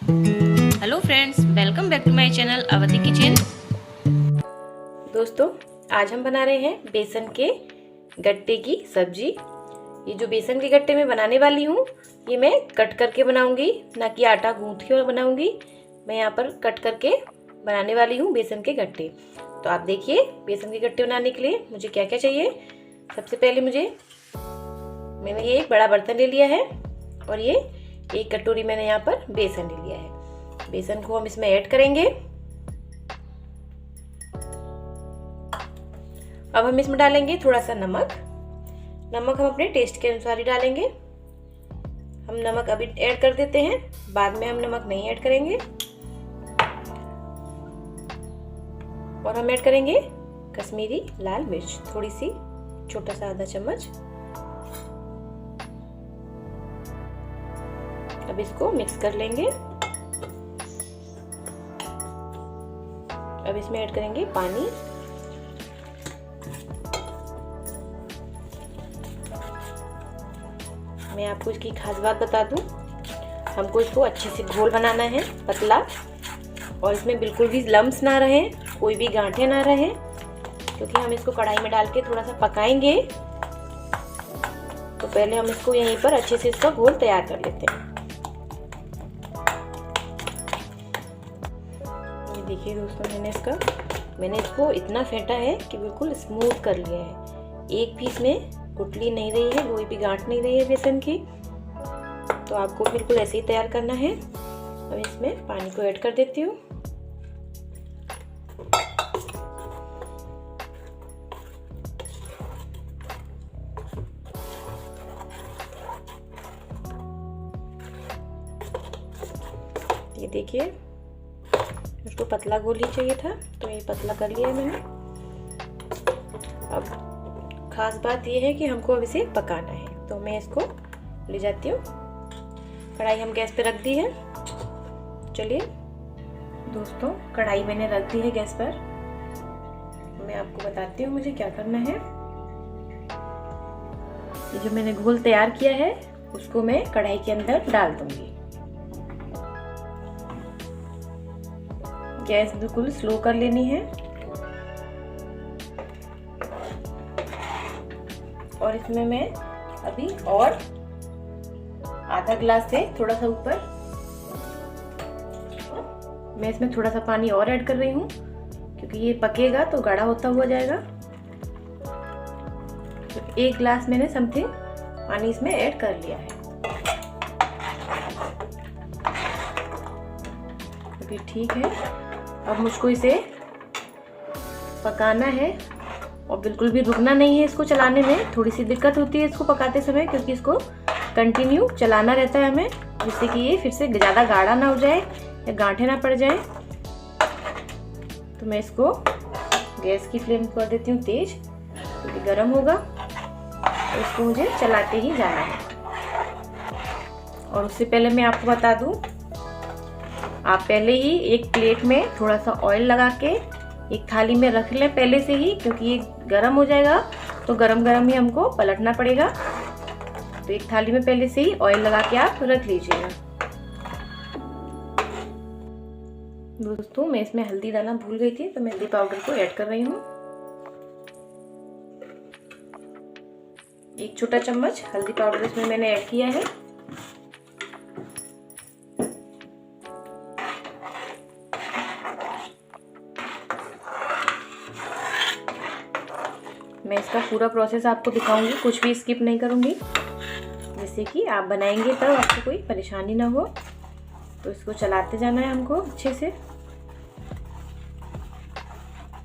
Hello friends, welcome back to my channel Awadhi kitchen. दोस्तों, आज हम बना रहे हैं बेसन के गट्टे की सब्जी। ये जो बेसन के गट्टे में बनाने वाली हूँ, ये मैं कट करके बनाऊंगी, ना कि आटा गूंथ के बनाऊंगी। मैं यहाँ पर कट करके बनाने वाली हूँ बेसन के गट्टे। तो आप देखिए, बेसन के गट्टे बनाने के लिए मुझे क्या क्या चाहिए। सबसे पहले मैंने ये एक बड़ा बर्तन ले लिया है और ये एक कटोरी मैंने यहाँ पर बेसन ले लिया है। बेसन को हम इसमें ऐड करेंगे। अब हम इसमें डालेंगे थोड़ा सा नमक। नमक हम अपने टेस्ट के अनुसार ही डालेंगे। हम नमक अभी ऐड कर देते हैं, बाद में हम नमक नहीं ऐड करेंगे। और हम ऐड करेंगे कश्मीरी लाल मिर्च, थोड़ी सी, छोटा सा आधा चम्मच। अब इसको मिक्स कर लेंगे। अब इसमें ऐड करेंगे पानी। मैं आपको इसकी खास बात बता दूं, हमको इसको अच्छे से घोल बनाना है, पतला, और इसमें बिल्कुल भी लम्स ना रहे, कोई भी गांठें ना रहे, क्योंकि हम इसको कढ़ाई में डाल के थोड़ा सा पकाएंगे। तो पहले हम इसको यहीं पर अच्छे से इसका घोल तैयार कर लेते हैं। देखिए दोस्तों, मैंने इसको इतना फेंटा है कि बिल्कुल स्मूथ कर लिया है। एक भी इसमें गुठली नहीं रही है, कोई भी गांठ नहीं रही है बेसन की। तो आपको बिल्कुल ऐसे ही तैयार करना है। अब इसमें पानी को ऐड कर देती हूँ। ये देखिए, उसको पतला घोल ही चाहिए था, तो ये पतला कर लिया है मैंने। अब खास बात ये है कि हमको अब इसे पकाना है। तो मैं इसको ले जाती हूँ। कढ़ाई हम गैस पे रख दी है। चलिए दोस्तों, कढ़ाई मैंने रख दी है गैस पर। मैं आपको बताती हूँ मुझे क्या करना है। ये जो मैंने घोल तैयार किया है, उसको मैं कढ़ाई के अंदर डाल दूंगी। गैस बिल्कुल स्लो कर लेनी है। और इसमें मैं अभी और आधा ग्लास से थोड़ा सा ऊपर मैं इसमें थोड़ा सा पानी और ऐड कर रही हूँ, क्योंकि ये पकेगा तो गाढ़ा होता हुआ जाएगा। तो 1 ग्लास मैंने समथिंग पानी इसमें ऐड कर लिया है। अभी ठीक है। अब मुझको इसे पकाना है और बिल्कुल भी रुकना नहीं है। इसको चलाने में थोड़ी सी दिक्कत होती है इसको पकाते समय, क्योंकि इसको कंटिन्यू चलाना रहता है हमें, जिससे कि ये फिर से ज़्यादा गाढ़ा ना हो जाए या गांठें ना पड़ जाए। तो मैं इसको गैस की फ्लेम कर देती हूँ तेज, क्योंकि गर्म होगा। तो इसको मुझे चलाते ही जाना है। और उससे पहले मैं आपको बता दूँ, आप पहले ही एक प्लेट में थोड़ा सा ऑयल लगा के एक थाली में रख लें पहले से ही, क्योंकि ये गरम हो जाएगा तो गरम गरम ही हमको पलटना पड़ेगा। तो एक थाली में पहले से ही ऑयल लगा के आप रख लीजिएगा। दोस्तों, मैं इसमें हल्दी डालना भूल गई थी, तो मैं हल्दी पाउडर को ऐड कर रही हूँ। 1 छोटा चम्मच हल्दी पाउडर इसमें मैंने ऐड किया है। मैं इसका पूरा प्रोसेस आपको दिखाऊंगी, कुछ भी स्किप नहीं करूंगी, जिससे कि आप बनाएंगे तब आपको कोई परेशानी ना हो। तो इसको चलाते जाना है हमको अच्छे से।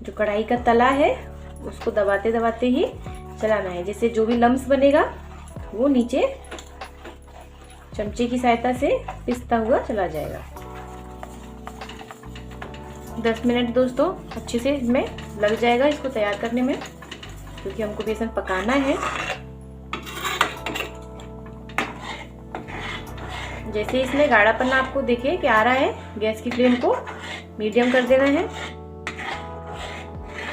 जो कढ़ाई का तला है उसको दबाते दबाते ही चलाना है, जिससे जो भी लम्स बनेगा वो नीचे चमचे की सहायता से पिसता हुआ चला जाएगा। 10 मिनट दोस्तों अच्छे से इसमें लग जाएगा इसको तैयार करने में, क्योंकि हमको बेसन पकाना है। जैसे इसमें गाढ़ापन आपको देखे कि आ रहा है, गैस की फ्लेम को मीडियम कर देना है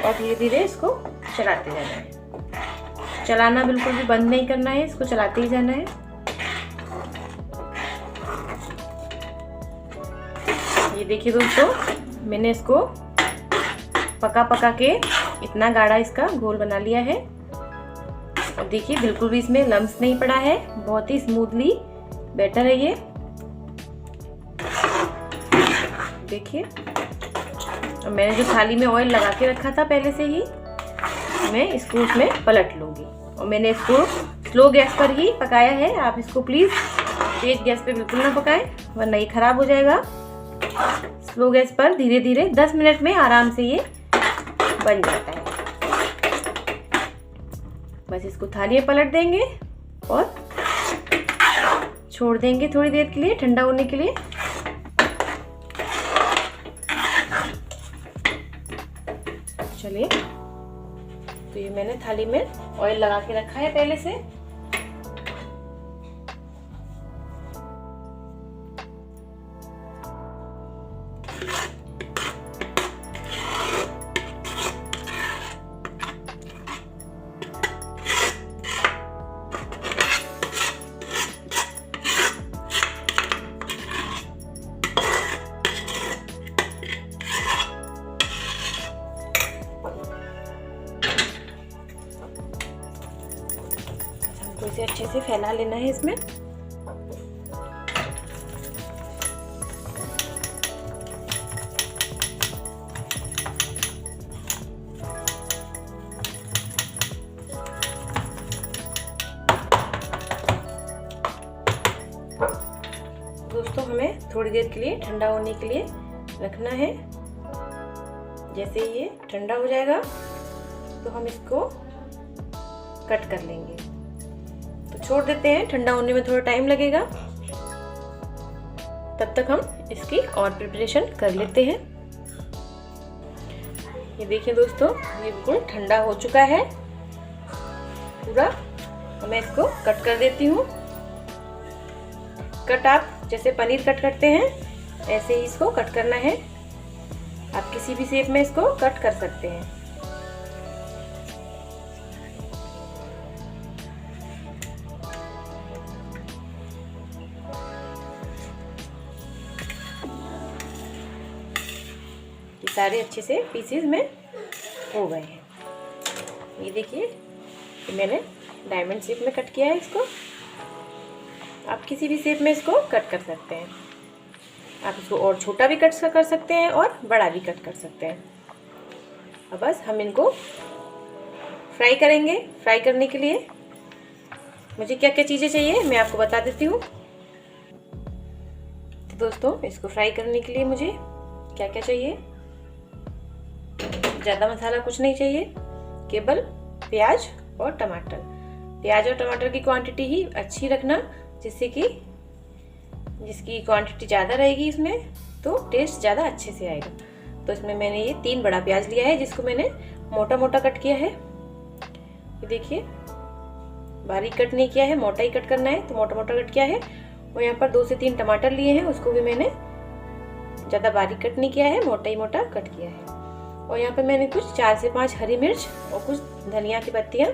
और धीरे धीरे इसको चलाते जाना है। चलाना बिल्कुल भी बंद नहीं करना है, इसको चलाते ही जाना है। ये देखिए दोस्तों, मैंने इसको पका पका के इतना गाढ़ा इसका घोल बना लिया है। और देखिए बिल्कुल भी इसमें लम्स नहीं पड़ा है, बहुत ही स्मूथली बैटर है ये। देखिए, और मैंने जो थाली में ऑयल लगा के रखा था पहले से ही, मैं इसको उसमें पलट लूँगी। और मैंने इसको स्लो गैस पर ही पकाया है। आप इसको प्लीज़ तेज गैस पे बिल्कुल ना पकाएं, वरना ये खराब हो जाएगा। स्लो गैस पर धीरे धीरे 10 मिनट में आराम से ये बन जाता है। बस इसको थाली में पलट देंगे और छोड़ देंगे थोड़ी देर के लिए ठंडा होने के लिए। चलिए, तो ये मैंने थाली में ऑयल लगा के रखा है पहले से। तो इसे अच्छे से फैला लेना है इसमें। दोस्तों, हमें थोड़ी देर के लिए ठंडा होने के लिए रखना है। जैसे ये ठंडा हो जाएगा तो हम इसको कट कर लेंगे। तो छोड़ देते हैं, ठंडा होने में थोड़ा टाइम लगेगा। तब तक हम इसकी और प्रिपरेशन कर लेते हैं। ये देखिए दोस्तों, ये बिल्कुल ठंडा हो चुका है पूरा। तो मैं इसको कट कर देती हूँ। कट आप जैसे पनीर कट करते हैं ऐसे ही इसको कट करना है। आप किसी भी शेप में इसको कट कर सकते हैं। ये सारे अच्छे से पीसेस में हो गए हैं। ये देखिए, मैंने डायमंड शेप में कट किया है इसको। आप किसी भी शेप में इसको कट कर सकते हैं। आप इसको और छोटा भी कट कर सकते हैं और बड़ा भी कट कर सकते हैं। अब बस हम इनको फ्राई करेंगे। फ्राई करने के लिए मुझे क्या क्या चीज़ें चाहिए मैं आपको बता देती हूँ। तो दोस्तों, इसको फ्राई करने के लिए मुझे क्या क्या चाहिए। ज़्यादा मसाला कुछ नहीं चाहिए, केवल प्याज और टमाटर। प्याज और टमाटर की क्वांटिटी ही अच्छी रखना, जिसकी क्वांटिटी ज़्यादा रहेगी इसमें तो टेस्ट ज़्यादा अच्छे से आएगा। तो इसमें मैंने ये 3 बड़ा प्याज लिया है, जिसको मैंने मोटा मोटा कट किया है। ये देखिए, बारीक कट नहीं किया है, मोटा ही कट करना है तो मोटा मोटा कट किया है। और यहाँ पर 2 से 3 टमाटर लिए हैं, उसको भी मैंने ज़्यादा बारीक कट नहीं किया है, मोटा ही मोटा कट किया है। और यहाँ पर मैंने कुछ 4 से 5 हरी मिर्च और कुछ धनिया की पत्तियाँ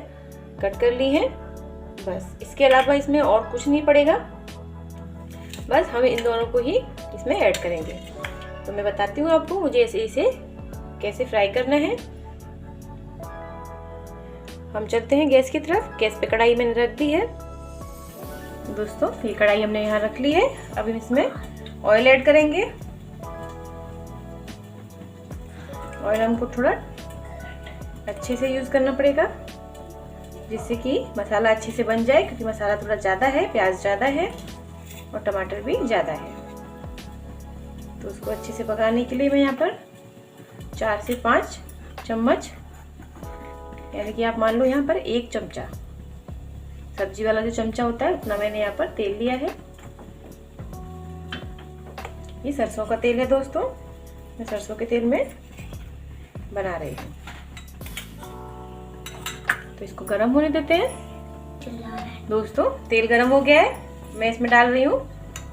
कट कर ली हैं। बस इसके अलावा इसमें और कुछ नहीं पड़ेगा। बस हम इन दोनों को ही इसमें ऐड करेंगे। तो मैं बताती हूँ आपको मुझे इसे कैसे फ्राई करना है। हम चलते हैं गैस की तरफ। गैस पे कढ़ाई मैंने रख दी है। दोस्तों, ये कढ़ाई हमने यहाँ रख ली है। अब हम इसमें ऑयल ऐड करेंगे। ऑयल हमको थोड़ा अच्छे से यूज़ करना पड़ेगा, जिससे कि मसाला अच्छे से बन जाए, क्योंकि मसाला थोड़ा ज़्यादा है, प्याज ज़्यादा है और टमाटर भी ज़्यादा है। तो उसको अच्छे से पकाने के लिए मैं यहाँ पर 4 से 5 चम्मच, यानी कि आप मान लो यहाँ पर 1 चमचा, सब्जी वाला जो चमचा होता है उतना मैंने यहाँ पर तेल लिया है। ये सरसों का तेल है दोस्तों, मैं सरसों के तेल में बना रही हूँ। तो इसको गरम होने देते हैं। दोस्तों, तेल गरम हो गया है। मैं इसमें डाल रही हूँ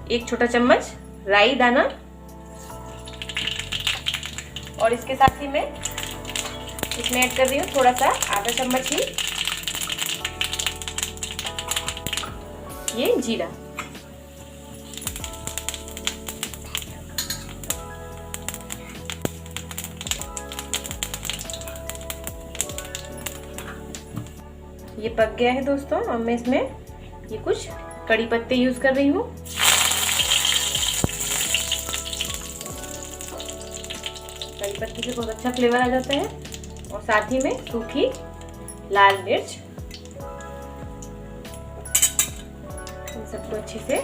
1 छोटा चम्मच राई दाना, और इसके साथ ही मैं इसमें ऐड कर रही हूँ थोड़ा सा आधा चम्मच ही ये जीरा। ये पक गया है दोस्तों। अब मैं इसमें ये कुछ कड़ी पत्ते यूज कर रही हूँ। कड़ी पत्ते से बहुत अच्छा फ्लेवर आ जाता है। और साथ ही में सूखी लाल मिर्च, इन सबको अच्छे से।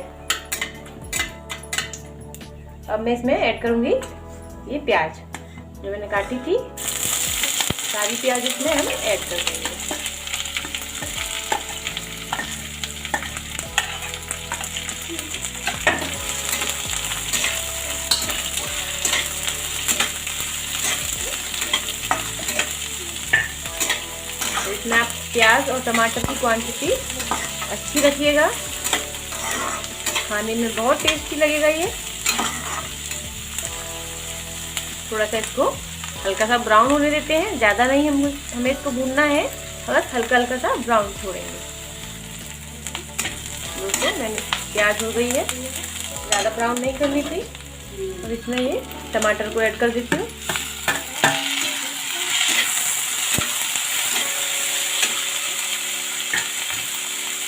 अब मैं इसमें ऐड करूंगी ये प्याज जो मैंने काटी थी, सारी प्याज इसमें हम ऐड कर देंगे। तो इसमें आप प्याज और टमाटर की क्वांटिटी अच्छी रखिएगा, खाने में बहुत टेस्टी लगेगा ये। थोड़ा सा इसको हल्का सा ब्राउन होने देते हैं, ज़्यादा नहीं हमें इसको भूनना है, बस हल्का हल्का सा ब्राउन छोड़ेंगे। दोस्तों मैंने प्याज हो गई है, ज़्यादा ब्राउन नहीं करनी थी। और इसमें ये टमाटर को ऐड कर देती हूँ।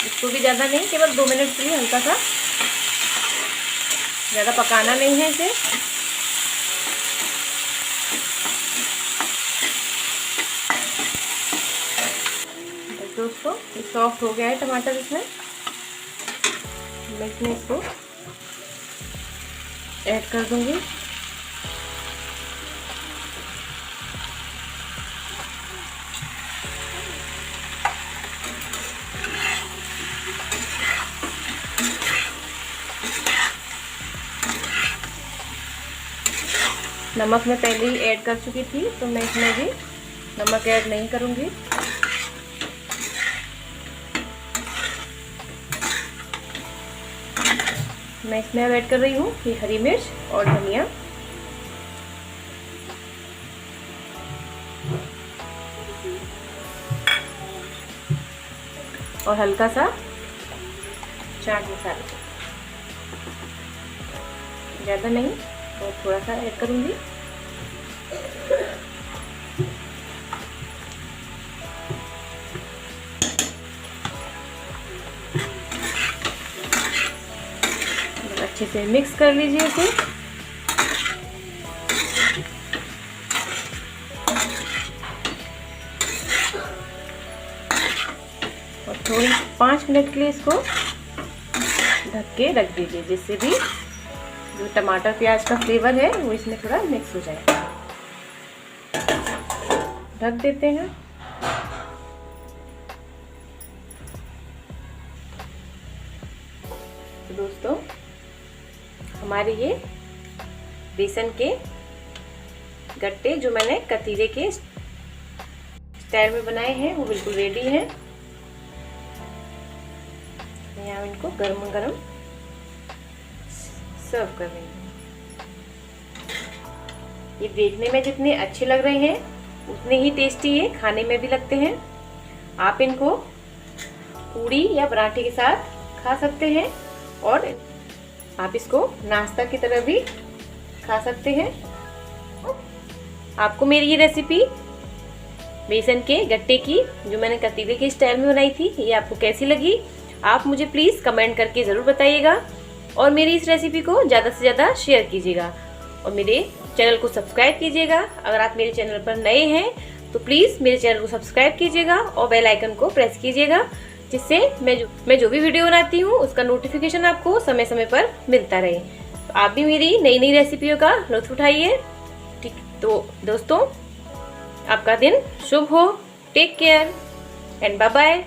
इसको भी ज़्यादा नहीं, केवल 2 मिनट के लिए हल्का सा, ज़्यादा पकाना नहीं है इसे। दोस्तों ये सॉफ्ट हो गया है टमाटर इसमें। मैं इसमें इसको ऐड कर दूंगी। नमक मैं पहले ही ऐड कर चुकी थी, तो मैं इसमें भी नमक ऐड नहीं करूंगी। मैं इसमें अब ऐड कर रही हूँ ये हरी मिर्च और धनिया। और हल्का सा चाट मसाला, ज़्यादा नहीं, तो थोड़ा सा ऐड करूँगी। अच्छे से मिक्स कर लीजिए इसे। और थोड़ी 5 मिनट के लिए इसको ढक के रख दीजिए, जिससे भी जो टमाटर प्याज का फ्लेवर है वो इसमें थोड़ा मिक्स हो जाए। ढक देते हैं। तो दोस्तों हमारे ये बेसन के गट्टे जो मैंने कतीरे के स्टाइल में बनाए हैं वो बिल्कुल रेडी हैं। यहाँ इनको गरम गरम सर्व कर रही हूँ। ये देखने में जितने अच्छे लग रहे हैं उतने ही टेस्टी ये खाने में भी लगते हैं। आप इनको पूड़ी या पराठे के साथ खा सकते हैं और आप इसको नाश्ता की तरह भी खा सकते हैं। आपको मेरी ये रेसिपी बेसन के गट्टे की जो मैंने कतीरे के स्टाइल में बनाई थी, ये आपको कैसी लगी आप मुझे प्लीज़ कमेंट करके ज़रूर बताइएगा। और मेरी इस रेसिपी को ज़्यादा से ज़्यादा शेयर कीजिएगा और मेरे चैनल को सब्सक्राइब कीजिएगा। अगर आप मेरे चैनल पर नए हैं तो प्लीज़ मेरे चैनल को सब्सक्राइब कीजिएगा और बेल आइकन को प्रेस कीजिएगा, जिससे मैं जो भी वीडियो बनाती हूँ उसका नोटिफिकेशन आपको समय समय पर मिलता रहे। तो आप भी मेरी नई नई रेसिपियों का लुत्फ उठाइए। ठीक, तो दोस्तों आपका दिन शुभ हो। Take care and bye bye.